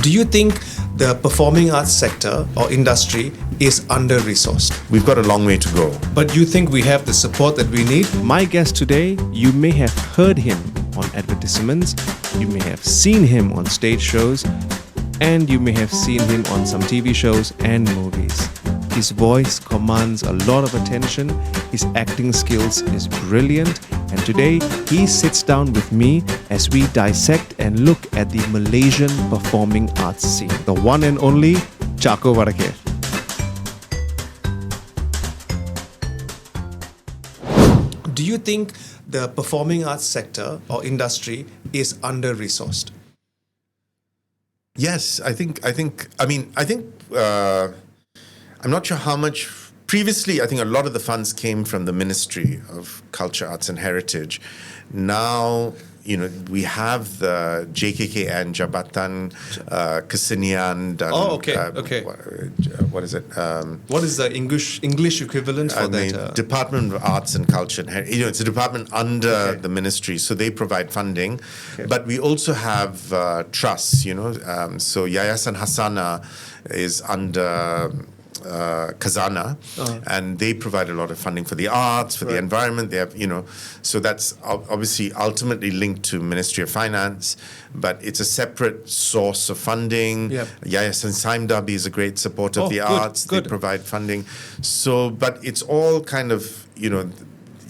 Do you think the performing arts sector or industry is under-resourced? We've got a long way to go. But you think we have the support that we need? My guest today, you may have heard him on advertisements, you may have seen him on stage shows, and you may have seen him on some TV shows and movies. His voice commands a lot of attention, his acting skills is brilliant, and today he sits down with me as we dissect and look at the Malaysian performing arts scene. The one and only Chacko Vadaketh. Do you think the performing arts sector or industry is under-resourced? Yes, I think. I'm not sure how much. Previously, I think a lot of the funds came from the Ministry of Culture, Arts and Heritage. Now, we have the JKKN, Jabatan Kesenian. Dan, okay. What is it? What is the English equivalent for that? Department of Arts and Culture and Heritage. It's a department under the ministry, so they provide funding. Okay. But we also have trusts, so Yayasan Hasana is under Khazanah, and they provide a lot of funding for the arts, for the environment. They have, so that's obviously ultimately linked to Ministry of Finance, but it's a separate source of funding. Yep. Yayasan Saimdabi is a great supporter of the arts. Good. They provide funding. So, but it's all kind of, you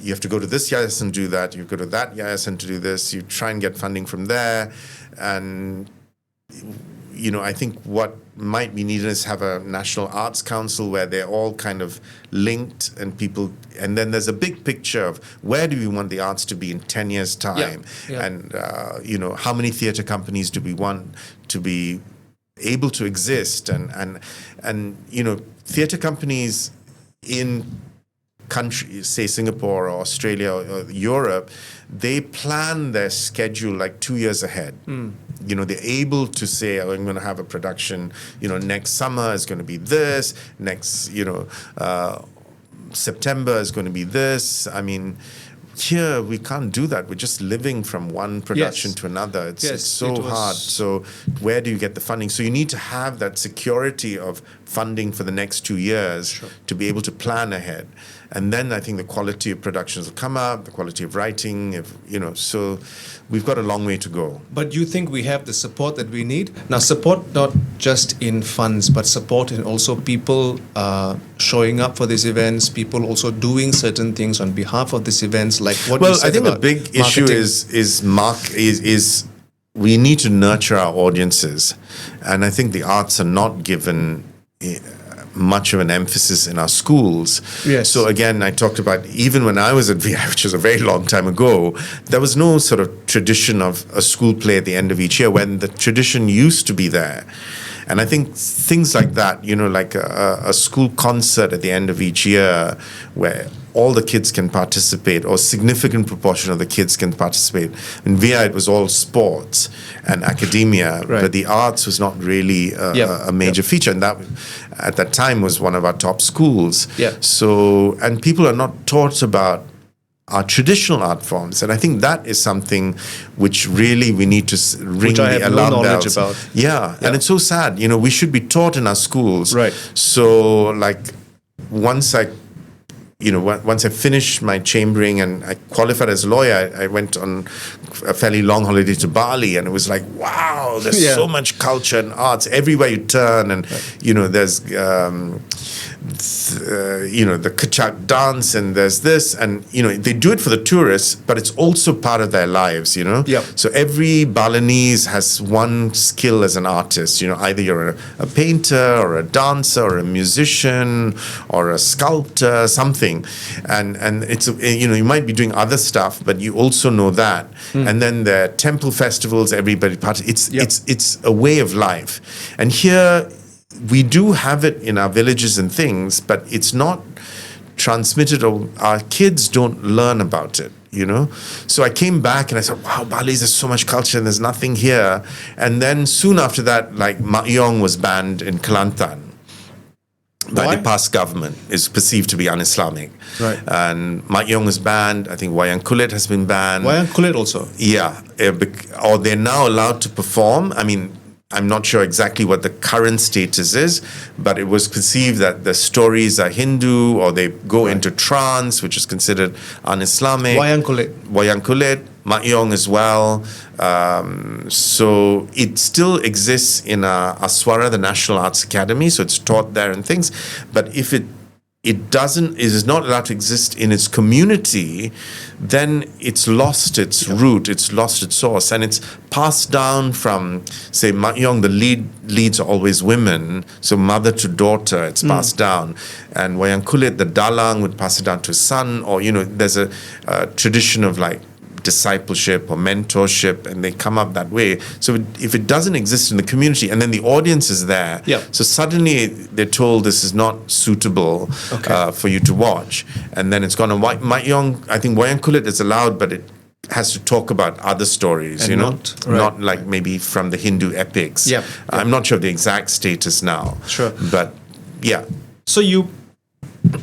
have to go to this Yayasan to do that, you go to that Yayasan to do this, you try and get funding from there, and I think what might be needed is have a National Arts Council where they're all kind of linked and then there's a big picture of where do we want the arts to be in 10 years' time, and how many theatre companies do we want to be able to exist, and theatre companies in countries, say Singapore or Australia or Europe, they plan their schedule like 2 years ahead. They're able to say, I'm going to have a production, next summer is going to be this, next, September is going to be this. I mean, here we can't do that. We're just living from one production to another. It's so hard. So where do you get the funding? So you need to have that security of funding for the next 2 years to be able to plan ahead. And then I think the quality of productions will come up, the quality of writing, so we've got a long way to go. But you think we have the support that we need? Now, support not just in funds, but support in also people showing up for these events, people also doing certain things on behalf of these events, like what you said. I think about the big marketing. issue is we need to nurture our audiences. And I think the arts are not given much of an emphasis in our schools. Yes. So again, I talked about even when I was at VI, which was a very long time ago, there was no sort of tradition of a school play at the end of each year, when the tradition used to be there. And I think things like that, like a school concert at the end of each year where all the kids can participate, or a significant proportion of the kids can participate. In VI, it was all sports and academia, but the arts was not really a major feature. And that, at that time, was one of our top schools. So, and people are not taught about our traditional art forms, and I think that is something which really we need to ring the alarm bells. And it's so sad. We should be taught in our schools. So, like, once I finished my chambering and I qualified as a lawyer, I went on a fairly long holiday to Bali, and it was like, wow, there's so much culture and arts everywhere you turn, and there's the Kachak dance, and there's this, and they do it for the tourists, but it's also part of their lives. So every Balinese has one skill as an artist. Either you're a painter or a dancer or a musician or a sculptor, something. And it's you might be doing other stuff, but you also know that. And then there are temple festivals, everybody participates. It's a way of life. And here we do have it in our villages and things, but it's not transmitted, or our kids don't learn about it. So I came back and I said, wow, Bali, there's so much culture and there's nothing here. And then soon after that, like Mak Yong was banned in Kelantan by the past government, is perceived to be un-Islamic. And Mak Yong was banned. I think Wayang Kulit has been banned. Wayang Kulit also? Yeah. Or they're now allowed to perform. I mean, I'm not sure exactly what the current status is, but it was perceived that the stories are Hindu or they go into trance, which is considered un-Islamic. Wayang Kulit, Mak Yong as well. So it still exists in Aswara, the National Arts Academy, so it's taught there and things. But if it is not allowed to exist in its community, then it's lost its root, it's lost its source, and it's passed down from, say, Mak Yong, the leads are always women, so mother to daughter, it's passed down. And Wayang Kulit, the dalang would pass it down to a son, or, there's a tradition of like discipleship or mentorship, and they come up that way. So if it doesn't exist in the community and then the audience is there, so suddenly they're told this is not suitable for you to watch, and then it's gone. Mak Yong, I think Wayang Kulit is allowed, but it has to talk about other stories, and not like maybe from the Hindu epics. I'm not sure of the exact status now. Sure. But yeah. So you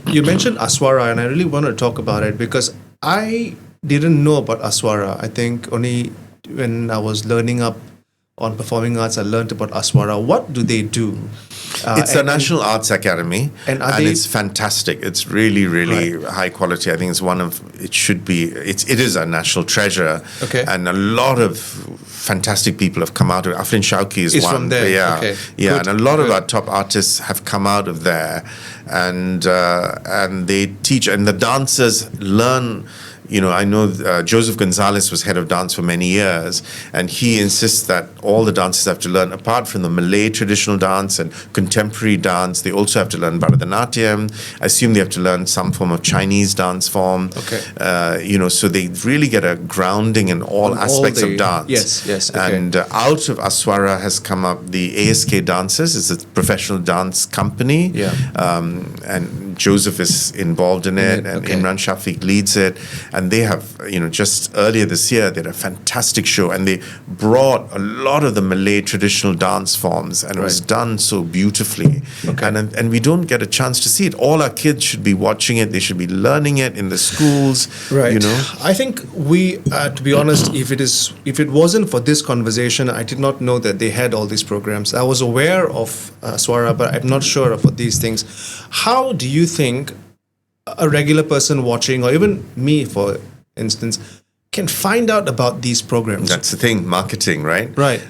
mentioned Aswara, and I really want to talk about it because I didn't know about Aswara. I think only when I was learning up on performing arts, I learned about Aswara. What do they do? It's a National Arts Academy, and it's fantastic. It's really, really high quality. I think it is a national treasure. Okay. And a lot of fantastic people have come out of it. Afrin Shauki is one. From there. Yeah. Okay. Yeah. And a lot of our top artists have come out of there, and they teach, and the dancers learn. I know Joseph Gonzalez was head of dance for many years, and he insists that all the dancers have to learn, apart from the Malay traditional dance and contemporary dance, they also have to learn Bharatanatyam. I assume they have to learn some form of Chinese dance form. Okay. So they really get a grounding in all aspects of dance. Yes. Okay. And out of Aswara has come up the ASK Dancers. It's a professional dance company. Yeah. And Joseph is involved in it, and Imran Shafiq leads it. And they have, just earlier this year, they had a fantastic show, and they brought a lot of the Malay traditional dance forms, and it was done so beautifully. Okay. And we don't get a chance to see it. All our kids should be watching it. They should be learning it in the schools. Right. I think we, to be honest, if it wasn't for this conversation, I did not know that they had all these programs. I was aware of Swara, but I'm not sure of these things. How do you think a regular person watching, or even me, for instance, can find out about these programs? That's the thing, marketing, right? Right.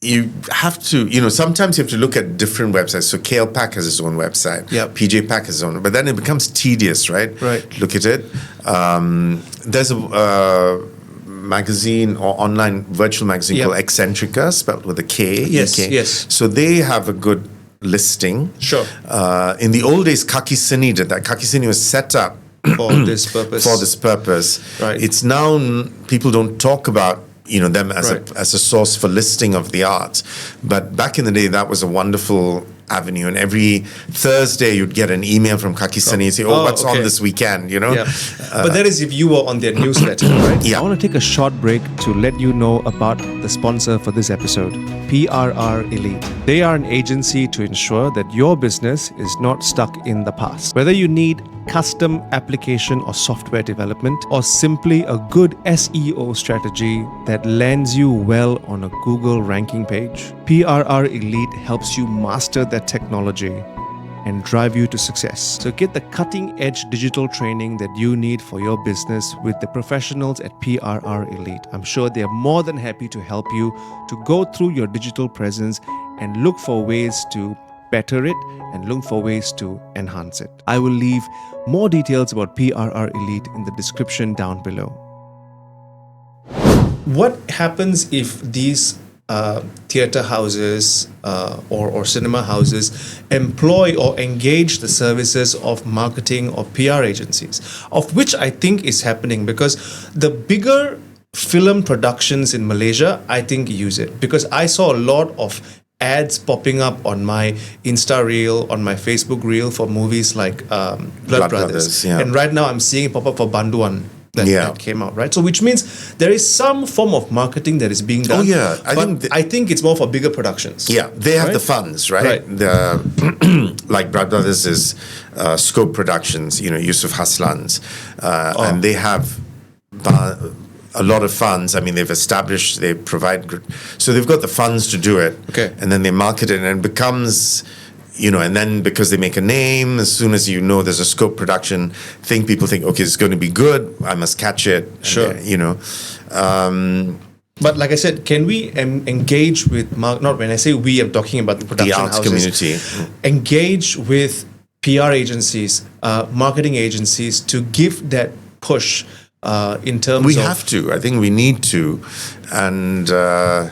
You have to, sometimes you have to look at different websites. So KLPAC has its own website. Yeah. PJ Pack has its own, but then it becomes tedious, right? Right. Look at it. There's a magazine or online virtual magazine called Eccentrica, spelled with a K. Yes. EK. Yes. So they have a good listing. Sure. In the old days, Kakisini did that. Kakisini was set up for this purpose. Right. It's now people don't talk about them as a source for listing of the arts, but back in the day that was a wonderful avenue, and every Thursday you'd get an email from Kakisani and say, what's on this weekend, Yeah. But that is if you were on their newsletter, right? Yeah. I want to take a short break to let you know about the sponsor for this episode, PRR Elite. They are an agency to ensure that your business is not stuck in the past. Whether you need custom application or software development, or simply a good SEO strategy that lands you well on a Google ranking page, PRR Elite helps you master that technology and drive you to success. So get the cutting-edge digital training that you need for your business with the professionals at PRR Elite. I'm sure they are more than happy to help you to go through your digital presence and look for ways to better it and look for ways to enhance it. I will leave more details about PRR Elite in the description down below. What happens if these theatre houses or cinema houses employ or engage the services of marketing or PR agencies, of which I think is happening, because the bigger film productions in Malaysia, I think, use it, because I saw a lot of ads popping up on my Insta reel, on my Facebook reel for movies like Blood Brothers. Yeah. And right now I'm seeing it pop up for Banduan that came out, right? So which means there is some form of marketing that is being done. Oh yeah, I think it's more for bigger productions. Yeah, they have the funds, right? Like Blood Brothers is Scope Productions, Yusuf Haslan's, and they have a lot of funds. I mean, they provide, so they've got the funds to do it. Okay. And then they market it, and it becomes, and then because they make a name, as soon as there's a scope production thing, people think, okay, it's going to be good, I must catch it. Sure. But like I said, can we engage with, not when I say we, I'm talking about the production arts houses. community. Engage with PR agencies, marketing agencies to give that push in terms We of... have to. I think we need to. And, there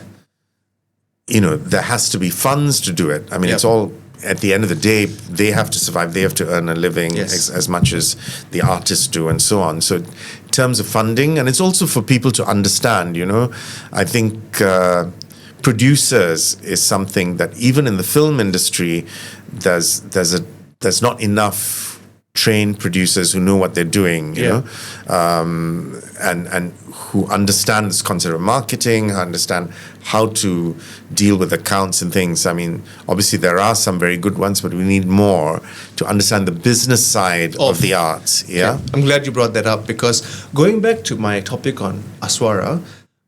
has to be funds to do it. I mean, it's all... At the end of the day, they have to survive. They have to earn a living as much as the artists do, and so on. So, in terms of funding, and it's also for people to understand. I think producers is something that even in the film industry, there's not enough trained producers who know what they're doing. And who understand this concept of marketing, understand how to deal with accounts and things. I mean, obviously there are some very good ones, but we need more to understand the business side of the arts. Yeah? I'm glad you brought that up, because going back to my topic on Aswara,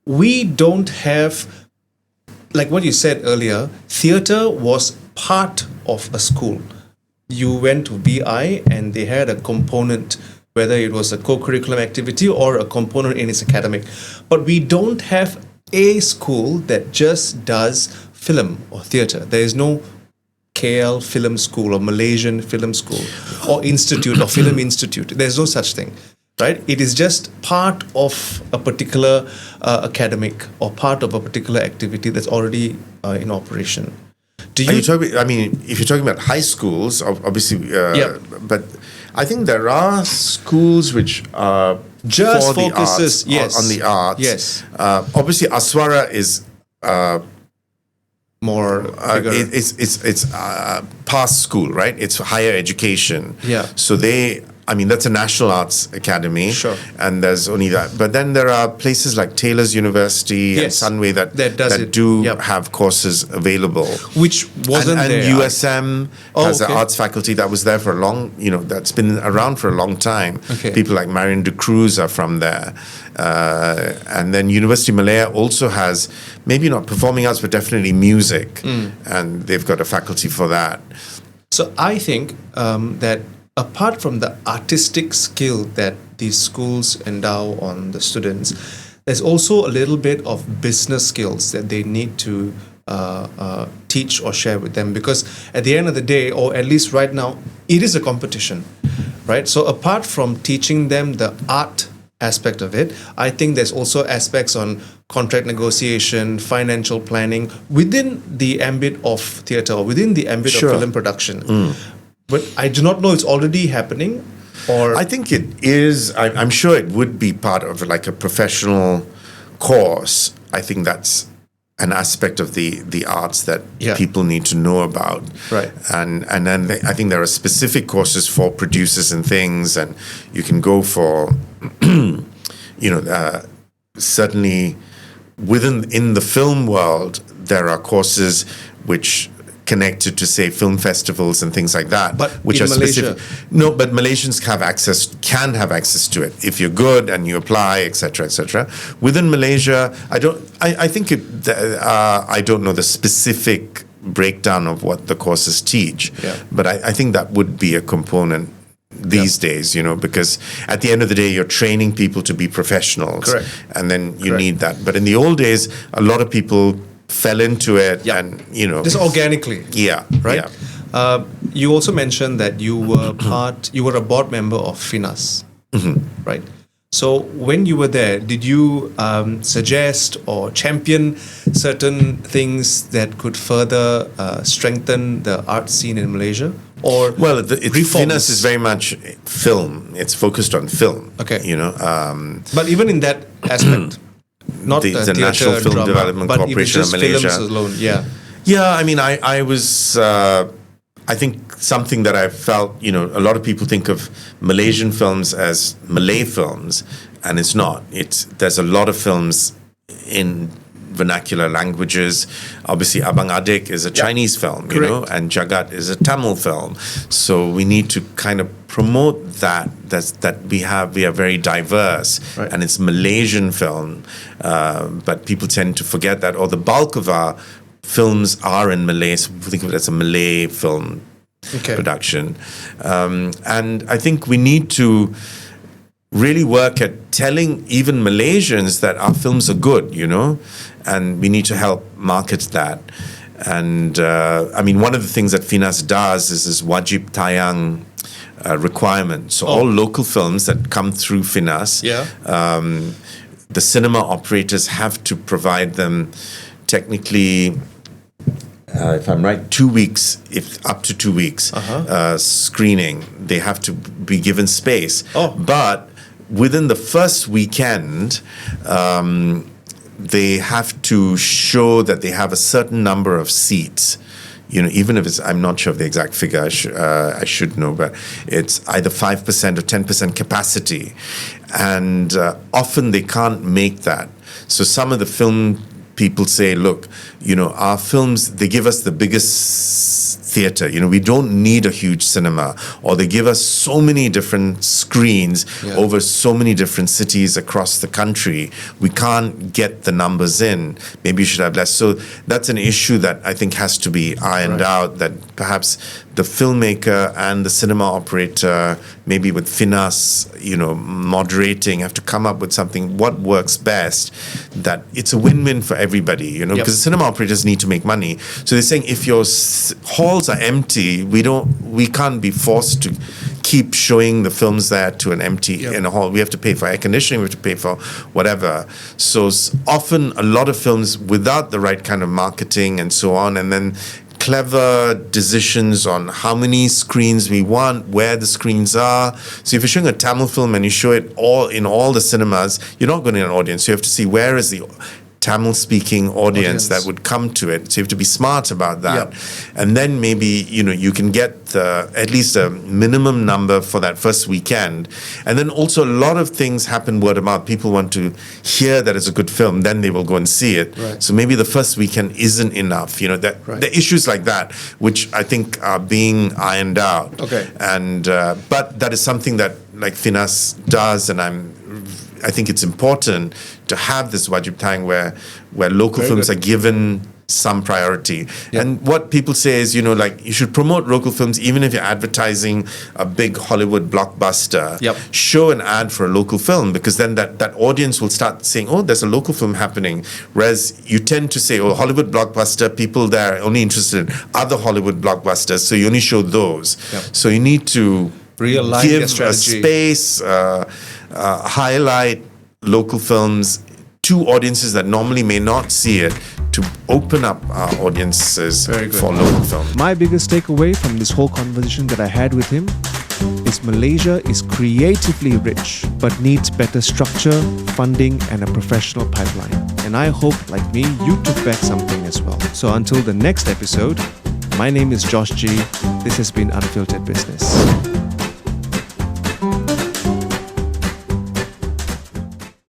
we don't have, like what you said earlier, theatre was part of a school. You went to BI and they had a component, whether it was a co-curriculum activity or a component in its academic. But we don't have a school that just does film or theatre. There is no KL Film School or Malaysian Film School or Institute or Film Institute. There's no such thing, right? It is just part of a particular academic or part of a particular activity that's already in operation. If you're talking about high schools, obviously, but I think there are schools which are just for focuses the arts, on the arts. Yes. Obviously, Aswara is more bigger. It's past school, right? It's higher education. Yeah. So that's a National Arts Academy. Sure. And there's only that. But then there are places like Taylor's University and Sunway that have courses available. Which wasn't and there. USM has an arts faculty that was there for a long, that's been around for a long time. Okay. People like Marion de Cruz are from there. And then University Malaya also has, maybe not performing arts, but definitely music. And they've got a faculty for that. So I think that apart from the artistic skill that these schools endow on the students, there's also a little bit of business skills that they need to teach or share with them, because at the end of the day, or at least right now, it is a competition, right? So apart from teaching them the art aspect of it, I think there's also aspects on contract negotiation, financial planning within the ambit of theatre or within the ambit of film production. But I do not know it's already happening, or... I think it is. I'm sure it would be part of like a professional course. I think that's an aspect of the arts that people need to know about. Right. And then I think there are specific courses for producers and things, and you can go for, certainly in the film world, there are courses which connected to, say, film festivals and things like that, but which in are Malaysia, specific. No, but Malaysians can have access to it if you're good and you apply, etc., etc. Within Malaysia, I don't know the specific breakdown of what the courses teach, but I think that would be a component these days, because at the end of the day, you're training people to be professionals. Correct. And then you need that. But in the old days, a lot of people fell into it and, just organically. Yeah. Right? Yeah. You also mentioned that you were a board member of FINAS, right? So when you were there, did you suggest or champion certain things that could further strengthen the art scene in Malaysia? Or FINAS is very much film. It's focused on film. Okay. But even in that aspect, not the theater, National Film drama, Development but Corporation of Malaysia. Films alone, Yeah, I mean, I was. I think something that I felt, a lot of people think of Malaysian films as Malay films, and it's not. There's a lot of films in vernacular languages. Obviously, Abang Adik is a Chinese film, and Jagat is a Tamil film. So we need to kind of promote that we are very diverse, Right. and it's Malaysian film, but people tend to forget that, or the bulk of our films are in Malay, so think of it as a Malay film production. And I think we need to really work at telling even Malaysians that our films are good, and we need to help market that. And one of the things that Finas does is this wajib tayang requirement. So all local films that come through Finas, the cinema operators have to provide them technically, if I'm right, 2 weeks, up to 2 weeks screening. They have to be given space. But within the first weekend, they have to show that they have a certain number of seats. Even if I'm not sure of the exact figure, I should know, but it's either 5% or 10% capacity. And often they can't make that. So some of the film people say, look, our films, they give us the biggest theater. We don't need a huge cinema. Or they give us so many different screens over so many different cities across the country. We can't get the numbers in. Maybe you should have less. So that's an issue that I think has to be ironed out, that perhaps the filmmaker and the cinema operator, maybe with Finas, moderating, have to come up with something, what works best, that it's a win-win for everybody, because the cinema operators need to make money. So they're saying, if your halls are empty, we can't be forced to keep showing the films there to an empty in a hall. We have to pay for air conditioning, we have to pay for whatever. So often a lot of films without the right kind of marketing and so on, and then clever decisions on how many screens we want, where the screens are. So if you're showing a Tamil film and you show it all in all the cinemas, you're not going to get an audience. You have to see where is the Tamil-speaking audience that would come to it. So you have to be smart about that. And then maybe, you can get at least a minimum number for that first weekend. And then also a lot of things happen word of mouth. People want to hear that it's a good film, then they will go and see it. Right. So maybe the first weekend isn't enough. The issues like that, which I think are being ironed out. And but that is something that like Finas does, and I think it's important to have this wajib tayang where local films are given some priority. And what people say is, you should promote local films even if you're advertising a big Hollywood blockbuster. Show an ad for a local film, because then that audience will start saying, oh, there's a local film happening. Whereas you tend to say, oh, Hollywood blockbuster, people there are only interested in other Hollywood blockbusters, so you only show those. So you need to give a space, highlight local films to audiences that normally may not see it, to open up our audiences for local film. My biggest takeaway from this whole conversation that I had with him is Malaysia is creatively rich but needs better structure, funding and a professional pipeline. And I hope, like me, you took back something as well. So until the next episode, my name is Josh G. This has been Unfiltered Business.